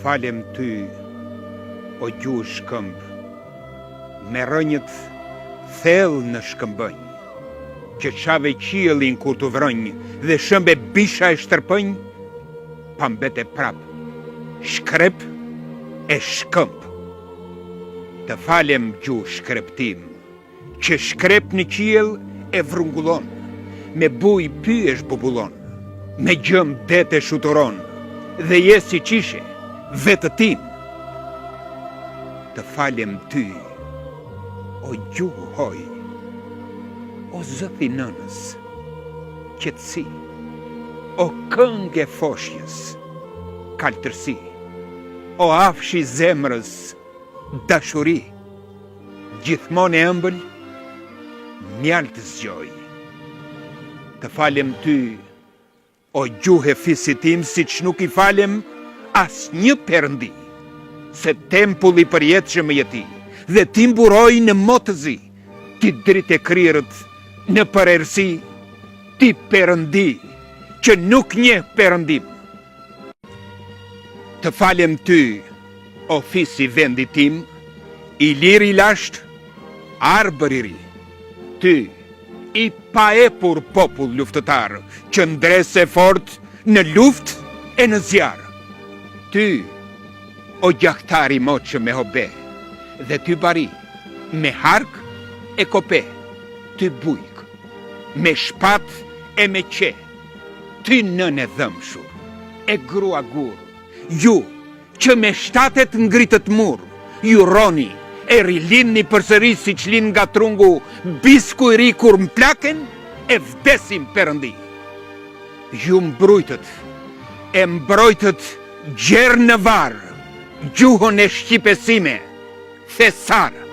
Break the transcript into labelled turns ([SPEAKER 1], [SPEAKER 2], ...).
[SPEAKER 1] falem ty, o gjuhë shkëmb, me rënjët thellë në shkëmbënj, që qave qiellin kur të vrënj dhe shëmbe bisha e shtërpënj, pa mbet e prap, shkrep e shkëmb. Të falem gjuhë shkreptim, që shkrep në qiell e vrungullon, me buj pyesh bubullon, me gjëm dete shuturon, dhe je si qishe, vetë tim. Të falem ty, o gjuhë hoj, o zëthi nënës, qetësi, o këngë e foshjes, kaltërsi, o afshi zemrës, dashuri, gjithmonë e ëmbël, mjaltë zgjoj. Të falem ty, o gjuhë e fisit tim, siç nuk i falem as një perëndi, se tempulli përjetshëm i jeti, dhe ti mburoj në motëzi, ti dritë e krirët në përerësi, ti perëndi, që nuk njeh perëndim. Të falem ty, o fisi vendi tim, i lirë i lasht, arbër i ri, ty, i paepur popull luftëtar, që ndrese fort në luft e në zjarë. Ty, o gjaktari moqë me hobe, dhe ty bari, me hark e kope, ty bujk, me shpat e me qe, ty nën e dhëmshur, e grua gur, ju, që me shtatet ngritët mur, ju roni, e rilin një përsëri si qlin nga trungu, bisku i ri kur mplaken, e vdesim përëndi. Ju mbrujtët, e mbrojtët gjerë në varë, gjuhën e shqipesime, thesarë.